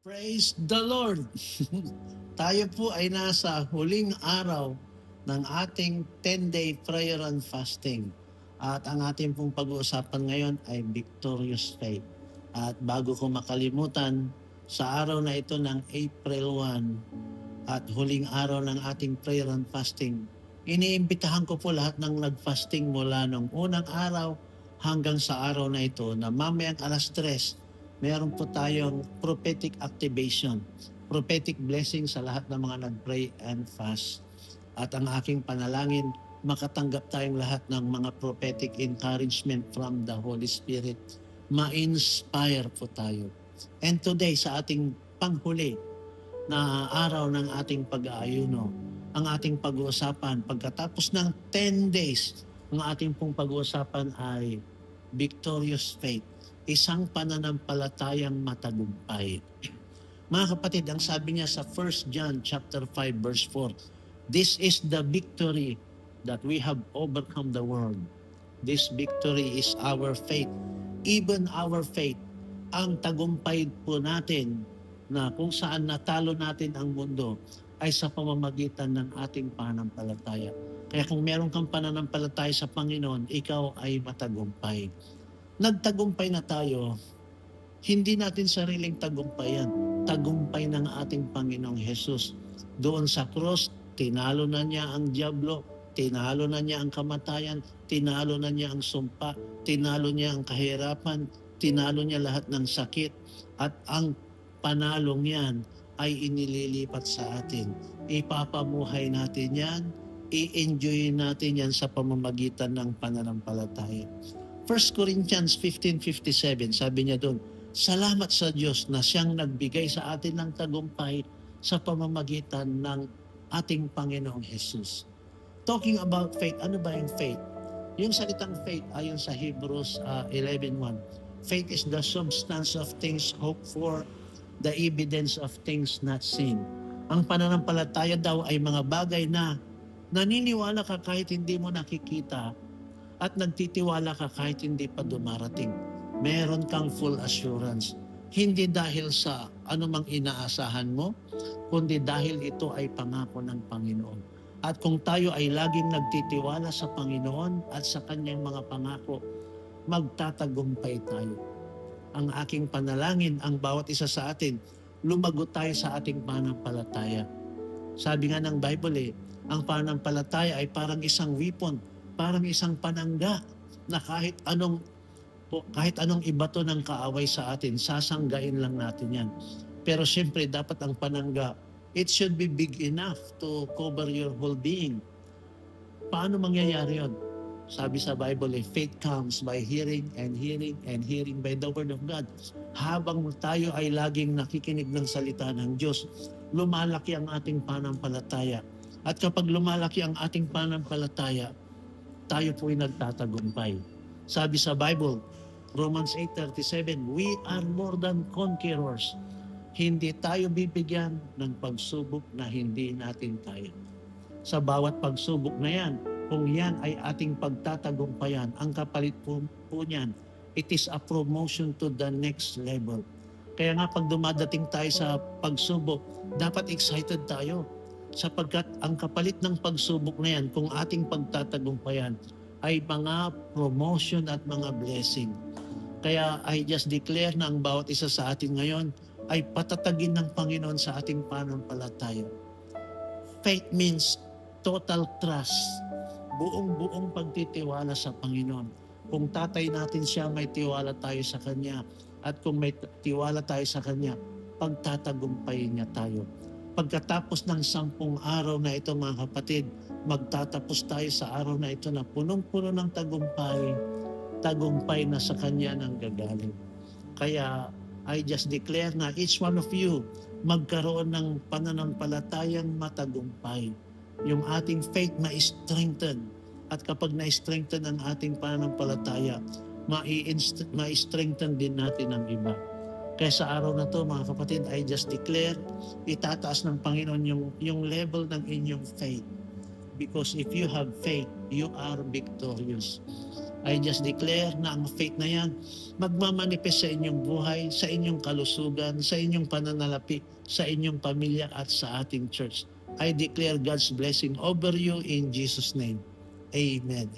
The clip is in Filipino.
Praise the Lord! Tayo po ay nasa huling araw ng ating 10-day prayer and fasting. At ang ating pong pag-uusapan ngayon ay victorious faith. At bago ko makalimutan, sa araw na ito ng April 1 at huling araw ng ating prayer and fasting, iniimbitahan ko po lahat ng nag-fasting mula nung unang araw hanggang sa araw na ito na mamayang alas 3, meron po tayong prophetic activation, prophetic blessing sa lahat ng mga nag-pray and fast. At ang aking panalangin, makatanggap tayong lahat ng mga prophetic encouragement from the Holy Spirit. Ma-inspire po tayo. And today, sa ating panghuli na araw ng ating pag-aayuno, ang ating pag-uusapan, pagkatapos ng 10 days, ang ating pong pag-uusapan ay victorious faith, isang pananampalatayang matagumpay. Mga kapatid, ang sabi niya sa 1 John chapter 5 verse 4, "This is the victory that we have overcome the world. This victory is our faith." Even our faith, ang tagumpay po natin na kung saan natalo natin ang mundo ay sa pamamagitan ng ating pananampalataya. Kaya kung meron kang pananampalataya sa Panginoon, ikaw ay matagumpay. Nagtagumpay na tayo, hindi natin sariling tagumpayan. Tagumpay ng ating Panginoong Jesus. Doon sa cross, tinalo na niya ang dyablo, tinalo na niya ang kamatayan, tinalo na niya ang sumpa, tinalo niya ang kahirapan, tinalo niya lahat ng sakit, at ang panalong yan ay inililipat sa atin. Ipapamuhay natin yan, i-enjoy natin yan sa pamamagitan ng pananampalataya. 1 Corinthians 15:57, sabi niya doon, "Salamat sa Diyos na siyang nagbigay sa atin ng tagumpay sa pamamagitan ng ating Panginoong Jesus." Talking about faith, ano ba yung faith? Yung salitang faith ayon sa Hebrews 11:1, faith is the substance of things hoped for, the evidence of things not seen. Ang pananampalataya daw ay mga bagay na naniniwala ka kahit hindi mo nakikita, at nagtitiwala ka kahit hindi pa dumarating. Meron kang full assurance. Hindi dahil sa anumang inaasahan mo, kundi dahil ito ay pangako ng Panginoon. At kung tayo ay laging nagtitiwala sa Panginoon at sa kanyang mga pangako, magtatagumpay tayo. Ang aking panalangin, ang bawat isa sa atin, lumago tayo sa ating pananampalataya. Sabi nga ng Bible, ang pananampalataya ay parang isang weapon, parang isang panangga na kahit anong ibato ng kaaway sa atin, sasanggain lang natin yan. Pero siyempre, dapat ang panangga, it should be big enough to cover your whole being. Paano mangyayari yun? Sabi sa Bible, faith comes by hearing and hearing and hearing by the Word of God. Habang tayo ay laging nakikinig ng salita ng Diyos, lumalaki ang ating pananampalataya. At kapag lumalaki ang ating pananampalataya, tayo po'y nagtatagumpay. Sabi sa Bible, Romans 8:37, "We are more than conquerors." Hindi tayo bibigyan ng pagsubok na hindi natin kaya. Sa bawat pagsubok na yan, kung yan ay ating pagtatagumpayan, ang kapalit po niyan, it is a promotion to the next level. Kaya nga pag dumadating tayo sa pagsubok, dapat excited tayo. Sapagkat ang kapalit ng pagsubok na yan, kung ating pagtatagumpayan, ay mga promotion at mga blessing. Kaya I just declare na ang bawat isa sa atin ngayon ay patatagin ng Panginoon sa ating pananampalataya. Faith means total trust, buong-buong pagtitiwala sa Panginoon. Kung tatay natin siya, may tiwala tayo sa Kanya. At kung may tiwala tayo sa Kanya, pagtatagumpayin niya tayo. Pagkatapos ng 10 araw na ito, mga kapatid, magtatapos tayo sa araw na ito na punong-puno ng tagumpay, tagumpay na sa Kanya nang gagaling. Kaya I just declare na each one of you magkaroon ng pananampalatayang matagumpay. Yung ating faith ma-strengthen. At kapag na-strengthen ang ating pananampalataya, ma-strengthen din natin ang iba. Kaya sa araw na to, mga kapatid, I just declare, itataas ng Panginoon yung level ng inyong faith. because if you have faith, you are victorious. I just declare na ang faith na yan magmamanifest sa inyong buhay, sa inyong kalusugan, sa inyong pananalapi, sa inyong pamilya at sa ating church. I declare God's blessing over you in Jesus' name. Amen.